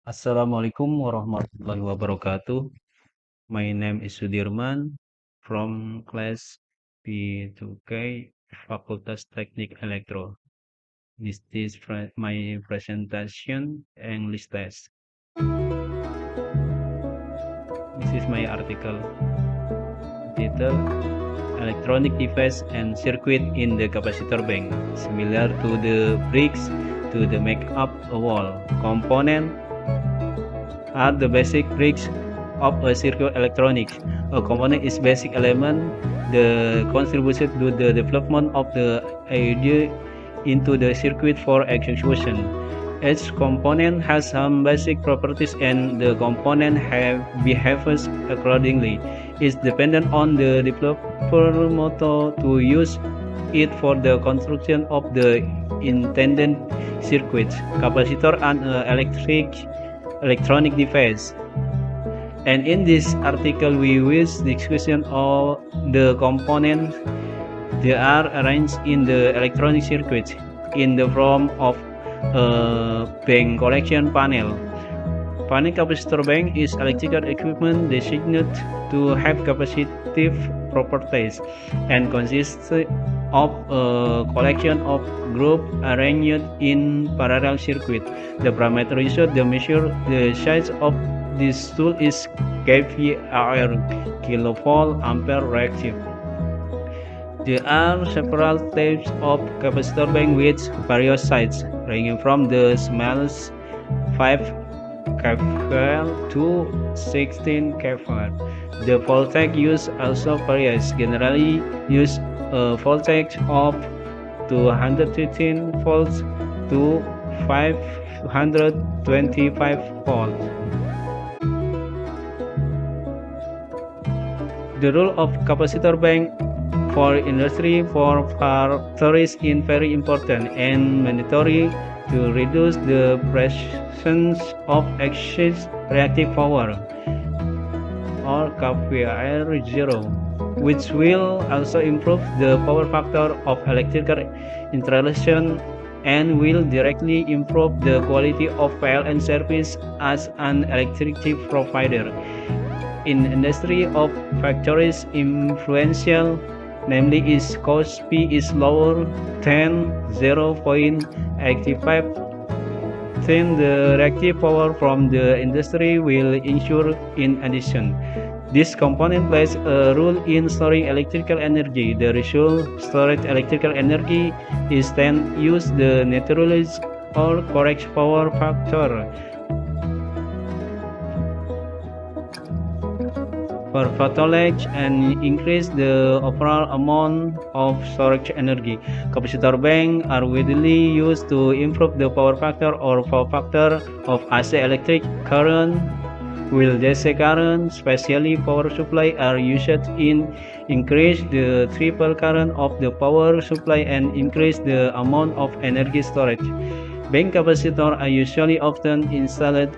Assalamualaikum warahmatullahi wabarakatuh. My name is Sudirman from class P2K, Fakultas Teknik Elektro. This is my presentation English test. This is my article title Electronic Device and Circuit in the Capacitor Bank, similar to the bricks to the make up a wall. Component are the basic bricks of a circuit electronics. A component is basic element the contribution to the development of the idea into the circuit for execution. Each component has some basic properties and the component behaves accordingly. It's dependent on the developer method to use it for the construction of the intended circuits. Capacitor and electronic device. And in this article we will discussion of the components they are arranged in the electronic circuit in the form of a bank collection panel. Panel capacitor bank is electrical equipment designed to have capacitive properties and consists of a collection of groups arranged in parallel circuit. The parameter used to measure the size of this tool is kVAR, kilovolt ampere reactive. There are several types of capacitor bank with various sizes, ranging from the smallest 5 kVAR to 16 kVAR. The voltage used also varies. Generally use a voltage of 215 volts to 525 volts. The role of capacitor bank for industry for factories is very important and mandatory to reduce the presence of excess reactive power or kVAR 0, which will also improve the power factor of electrical installation and will directly improve the quality of PLN service as an electricity provider. In industry of factories influential, namely its cost P is lower than 0.85, then the reactive power from the industry will ensure in addition. This component plays a role in storing electrical energy. The result stored electrical energy is then used the neutralize or correct power factor for voltage and increase the overall amount of storage energy. Capacitor banks are widely used to improve the power factor or power factor of AC electric current, while DC current, especially power supply, are used in increase the triple current of the power supply and increase the amount of energy storage. Bank capacitors are usually often installed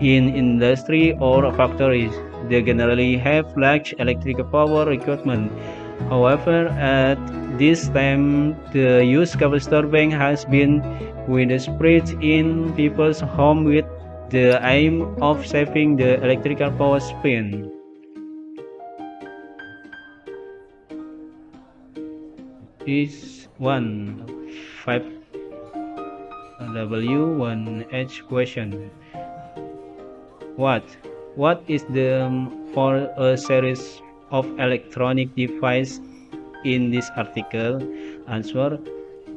in industry or factories. They generally have large electrical power equipment. However, at this time, the use capacitor bank has been widespread in people's home with the aim of saving the electrical power spent. Is 1 5W1H question. What is the for a series of electronic device in this article? Answer: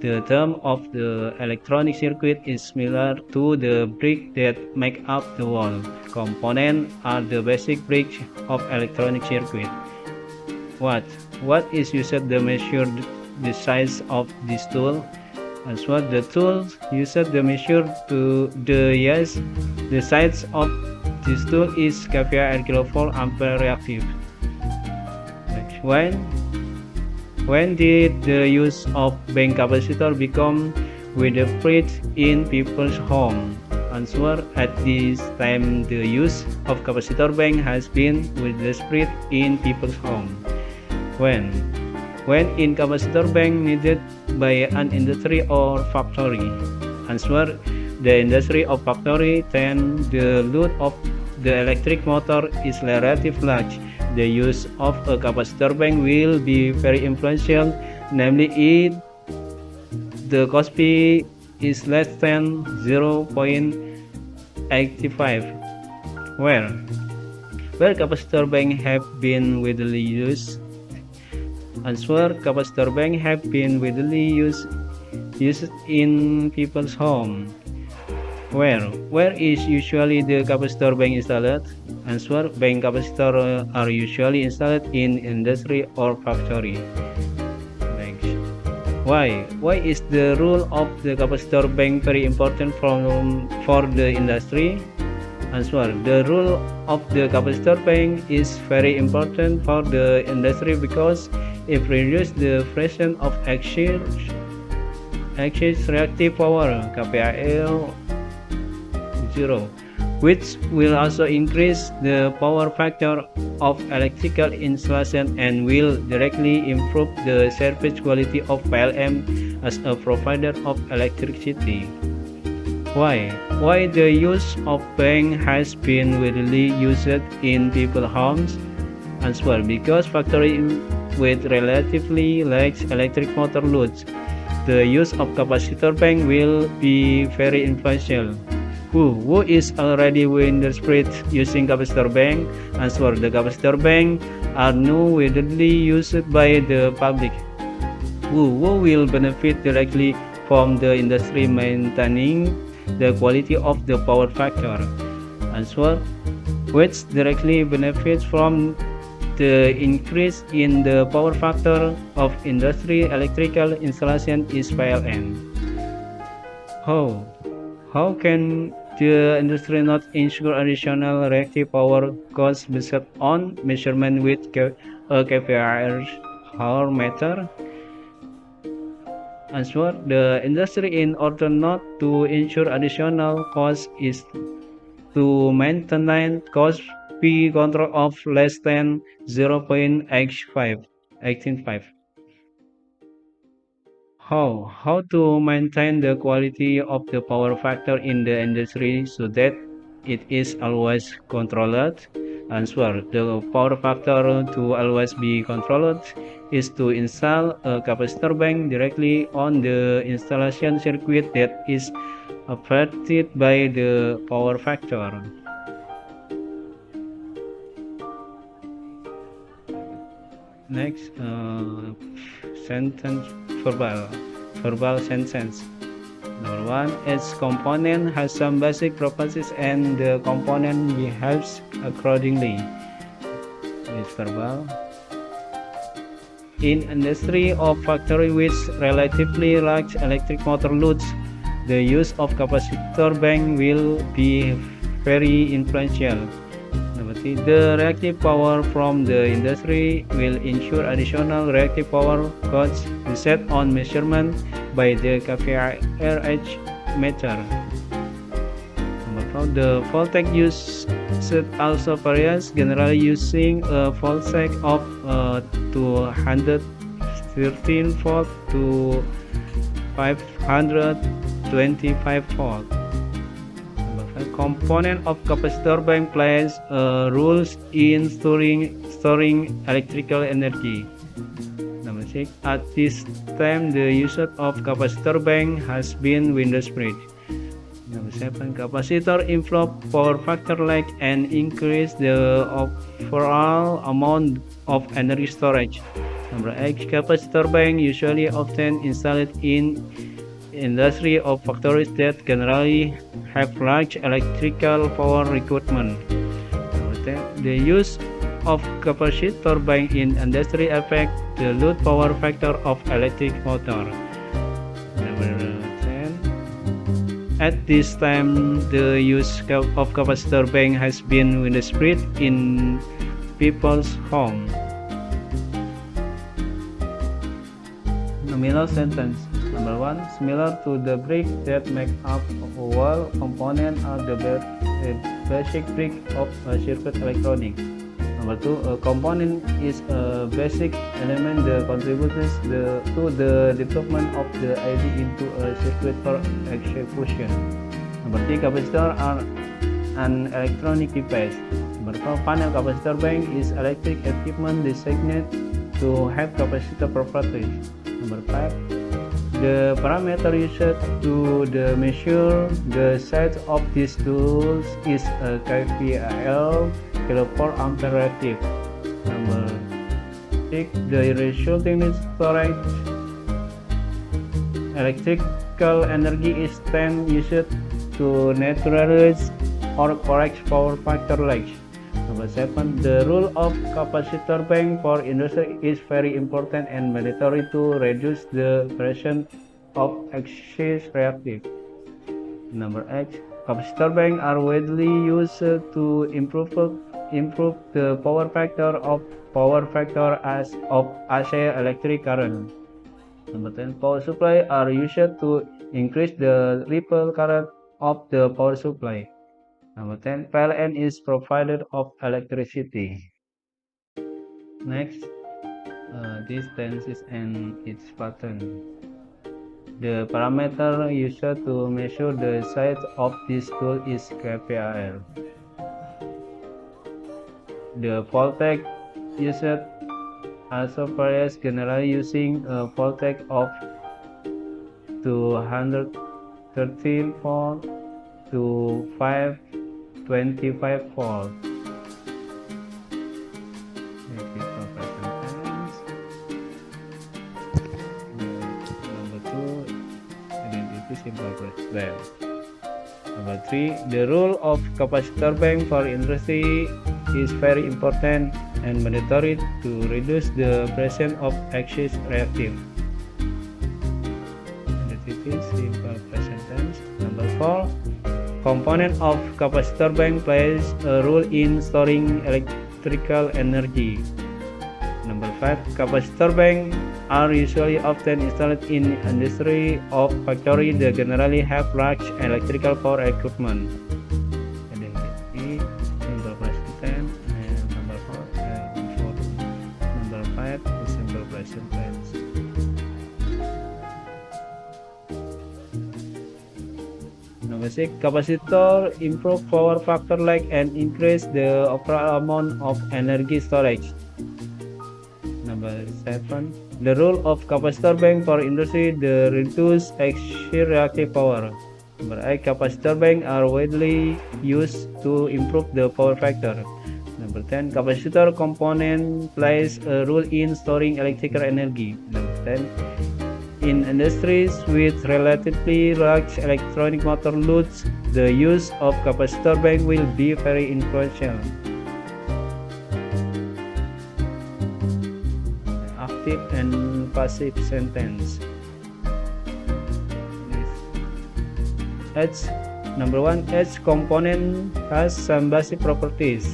the term of the electronic circuit is similar to the brick that make up the wall. Components are the basic bricks of electronic circuit. What is used to measure the size of this tool? Answer: the tool used to measure to the size of this tool is kVAR, kilovolt ampere reactive. When did the use of bank capacitor become widespread in people's home? Answer: at this time the use of capacitor bank has been widespread in people's home. When in capacitor bank needed by an industry or factory? Answer: the industry of factory, then the load of the electric motor is relatively large. The use of a capacitor bank will be very influential, namely if the cost P is less than 0.85. Where capacitor bank have been widely used? Answer: capacitor bank have been widely used in people's home. Where is usually the capacitor bank installed? Answer: bank capacitor are usually installed in industry or factory. Next. Why is the role of the capacitor bank very important for the industry? Answer: the role of the capacitor bank is very important for the industry because it reduces the fraction of exchange reactive power (KPAL 0), which will also increase the power factor of electrical installation and will directly improve the service quality of PLN as a provider of electricity. Why the use of bank has been widely used in people's homes? Answer: because factories with relatively large electric motor loads, the use of capacitor bank will be very influential. Who is already in the spread using capacitor bank? Answer: the capacitor bank are now widely used by the public. Who will benefit directly from the industry maintaining the quality of the power factor? Answer: which directly benefits from the increase in the power factor of industry electrical installation is PLN. How can the industry not ensure additional reactive power costs based on measurement with a kVAR meter? Answer: the industry, in order not to ensure additional costs, is to maintain cost P control of less than 0.85. How to maintain the quality of the power factor in the industry so that it is always controlled? Answer: the power factor to always be controlled is to install a capacitor bank directly on the installation circuit that is affected by the power factor. Next, sentence verbal sentence. Number 1, its component has some basic properties and the component behaves accordingly. It's verbal. In industry or factory with relatively large electric motor loads, the use of capacitor bank will be very influential. Number 3, the reactive power from the industry will ensure additional reactive power costs set on measurement by the kVARH meter. Number 4, the voltage used also varies, generally using a voltage of 213 volt to 525 volt. Component of capacitor bank plays roles in storing electrical energy. Number 6, at this time the use of capacitor bank has been widespread. Number 7, capacitor improve power factor like and increase the overall amount of energy storage. Number 8, capacitor bank usually often installed in industry or factories that generally have large electrical power requirement. Number 10, the use of capacitor bank in industry affect the load power factor of electric motor. Number 10, at this time the use of capacitor bank has been widespread in people's home. Nominal sentence. Number 1, similar to the brick that make up a wall component are the basic brick of a circuit electronics. Number 2, a component is a basic element that contributes to the development of the idea into a circuit for execution. Number 3, capacitor are an electronic device. Number 4, panel capacitor bank is electric equipment designed to have capacitor properties. Number 5, the parameter used to measure the size of these tools is a kVAR, kilovolt ampere reactive. Number 6, the resulting storage electrical energy is then used to neutralize or correct power factor lags. Number 7, the role of capacitor bank for industry is very important and mandatory to reduce the presence of excess reactive. Number 8, capacitor bank are widely used to improve the power factor as of AC electric current. Number 10, power supply are used to increase the ripple current of the power supply. Number 10, PLN is provided of electricity. Next, this tenses and its pattern. The parameter used to measure the size of this tool is kVAR. The voltage used also varies, generally using a voltage of 213 volt to 525 volt. Number 2, identity simple question. Number 3, the role of capacitor bank for industry is very important and mandatory to reduce the presence of excess reactive. Identity simple present tense. Number 4, component of capacitor bank plays a role in storing electrical energy. Number 5, capacitor bank are usually often installed in industry or factory that generally have large electrical power equipment. Identity simple present tense. And number 4, number 5 is simple present tense. Number 6, capacitor improve power factor lag and increase the overall amount of energy storage. Number 7, the role of capacitor bank for industry to reduce excess reactive power. Number 8, capacitor bank are widely used to improve the power factor. Number 10, capacitor component plays a role in storing electrical energy. Number 10, in industries with relatively large electronic motor loads, the use of capacitor bank will be very influential. Active and passive sentence. Each number 1, each component has some basic properties.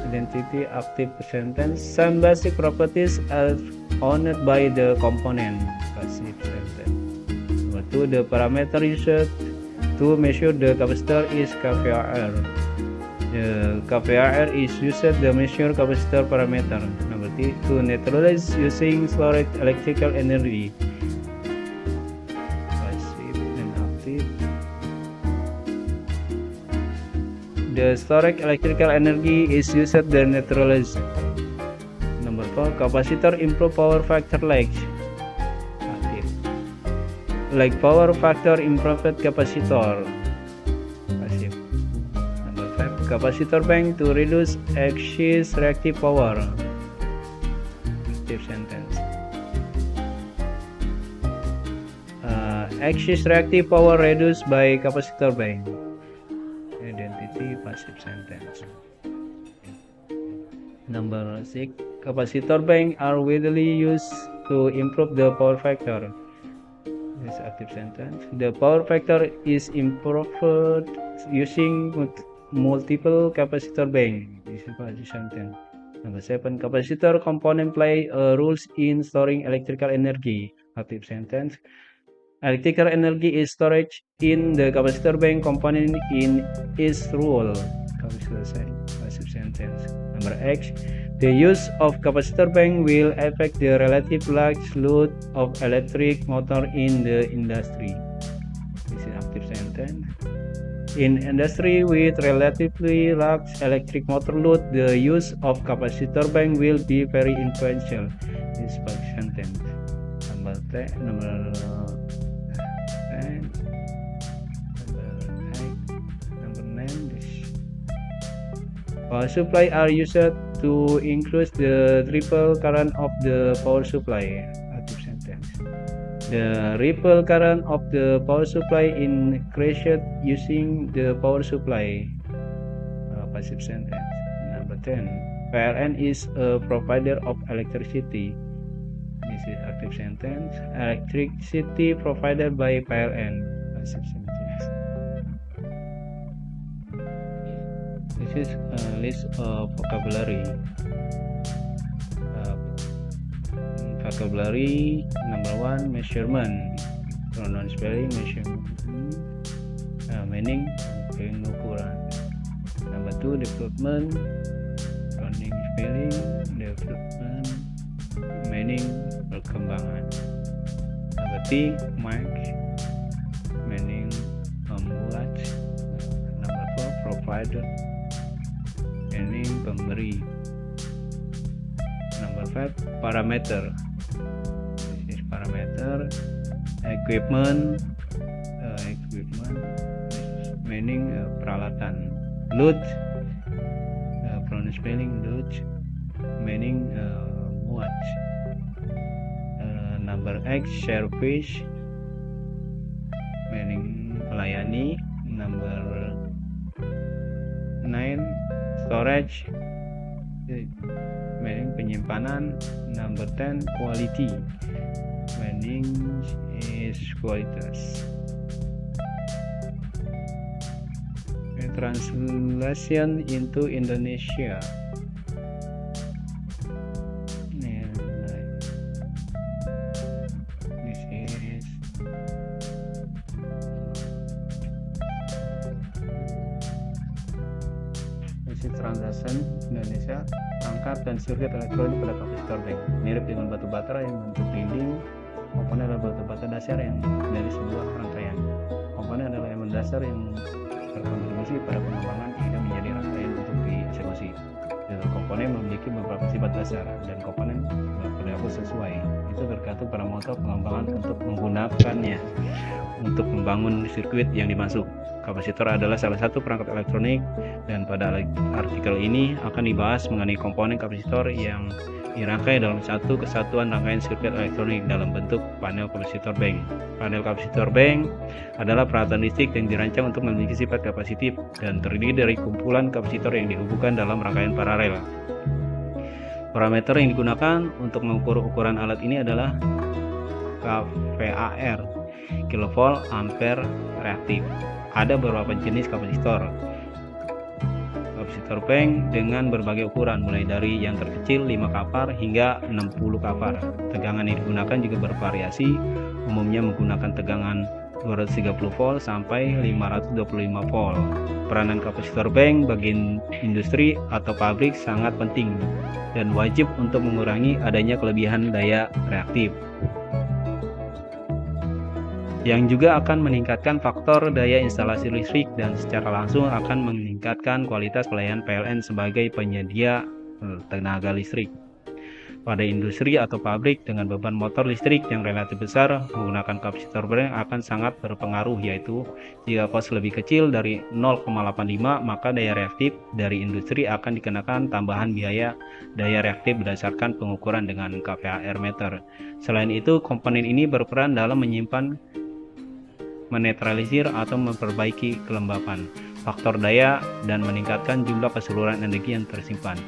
Identity active sentence. Some basic properties are owned by the component. Passive sentence. Number 2, the parameter used to measure the capacitor is kVAR. The kVAR is used to measure capacitor parameter. Number 3, to neutralize using stored electrical energy. Passive and active. The stored electrical energy is used to neutralize. Number 4, capacitor improve power factor lags. Active. Like power factor improved capacitor. Passive. Number 5, capacitor bank to reduce excess reactive power. Active sentence. Excess reactive power reduced by capacitor bank. Identity passive sentence. Number 6, capacitor bank are widely used to improve the power factor. This active sentence. The power factor is improved using multiple capacitor bank. This is passive sentence. Number 7, capacitor component play a role in storing electrical energy. Active sentence. Electrical energy is stored in the capacitor bank component in its role. Passive sentence. Number 8, the use of capacitor bank will affect the relative large load of electric motor in the industry. This is active sentence. In industry with relatively large electric motor load, the use of capacitor bank will be very influential. This sentence. Number 10, number 10, number 9. This. Power supply are used to increase the ripple current of the power supply. Active sentence. The ripple current of the power supply increased using the power supply. Passive sentence. Number 10. PLN is a provider of electricity. This is active sentence. Electricity provided by PLN. Passive sentence. This is a list of vocabulary. Vocabulary number 1, measurement, pronoun spelling, measurement, meaning, pengukuran. Number 2, development, pronoun spelling, development, meaning, perkembangan. Number 3, make, meaning, membuat. Number 4, provider, meaning, pemberi. Number 5, parameter. Parameter, equipment, meaning peralatan. Load, pronoun spelling load, meaning muat. Number X, service, meaning melayani. Number 9, storage, meaning penyimpanan. Number 10, quality, meaning is kualitas. Translation into Indonesia. This is translation Indonesia. Perangkat dan sirkuit elektronik pada kapasitor bank mirip dengan batu bata yang bentuk dinding. Komponen adalah batu bata dasar yang dari sebuah rangkaian. Komponen adalah elemen dasar yang berkontribusi pada pengembangan hingga menjadi rangkaian untuk dieksekusi. Setiap komponen memiliki beberapa sifat dasar dan komponen berperilaku sesuai. Itu tergantung pada motor pengembangan untuk menggunakannya untuk membangun sirkuit yang dimaksud. Kapasitor adalah salah satu perangkat elektronik dan pada artikel ini akan dibahas mengenai komponen kapasitor yang dirangkai dalam satu kesatuan rangkaian sirkuit elektronik dalam bentuk panel kapasitor bank. Panel kapasitor bank adalah peralatan listrik yang dirancang untuk memiliki sifat kapasitif dan terdiri dari kumpulan kapasitor yang dihubungkan dalam rangkaian paralel. Parameter yang digunakan untuk mengukur ukuran alat ini adalah kVAR, kilovolt ampere reaktif. Ada beberapa jenis kapasitor bank dengan berbagai ukuran, mulai dari yang terkecil 5 kapar hingga 60 kapar. Tegangan yang digunakan juga bervariasi, umumnya menggunakan tegangan 230 volt sampai 525 volt. Peranan kapasitor bank bagi industri atau pabrik sangat penting dan wajib untuk mengurangi adanya kelebihan daya reaktif, yang juga akan meningkatkan faktor daya instalasi listrik dan secara langsung akan meningkatkan kualitas pelayanan PLN sebagai penyedia tenaga listrik. Pada industri atau pabrik dengan beban motor listrik yang relatif besar, menggunakan kapasitor bank akan sangat berpengaruh, yaitu jika kos lebih kecil dari 0,85 maka daya reaktif dari industri akan dikenakan tambahan biaya daya reaktif berdasarkan pengukuran dengan kVAR meter. Selain itu, komponen ini berperan dalam menyimpan, menetralisir atau memperbaiki kelembapan faktor daya dan meningkatkan jumlah keseluruhan energi yang tersimpan.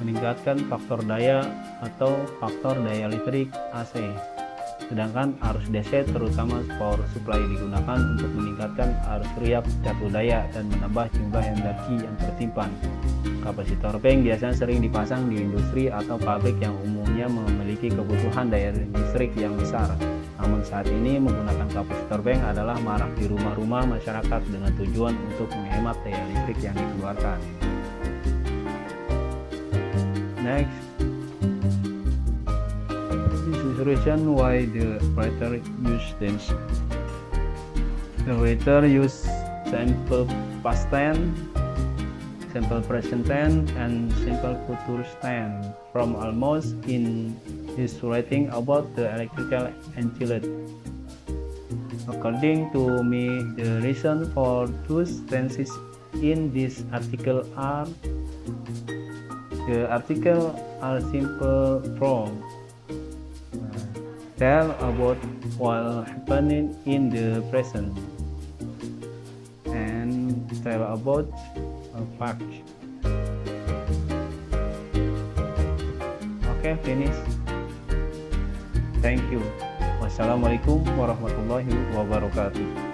Meningkatkan faktor daya atau faktor daya listrik AC. Sedangkan arus DC terutama power supply digunakan untuk meningkatkan arus riap cakup daya dan menambah jumlah energi yang tersimpan. Kapasitor bank biasanya sering dipasang di industri atau pabrik yang umumnya memiliki kebutuhan daya listrik yang besar. Namun saat ini menggunakan kapasitor bank adalah marak di rumah-rumah masyarakat dengan tujuan untuk menghemat daya listrik yang dikeluarkan. Next, this is the reason why the operator use them. The writer use simple past tense, simple present tense, and simple future tense from almost in his writing about the electrical enchilada. According to me, the reason for those tenses in this article are simple form. Tell about what happening in the present and tell about a fact. Okay, finish. Thank you. Wassalamualaikum warahmatullahi wabarakatuh.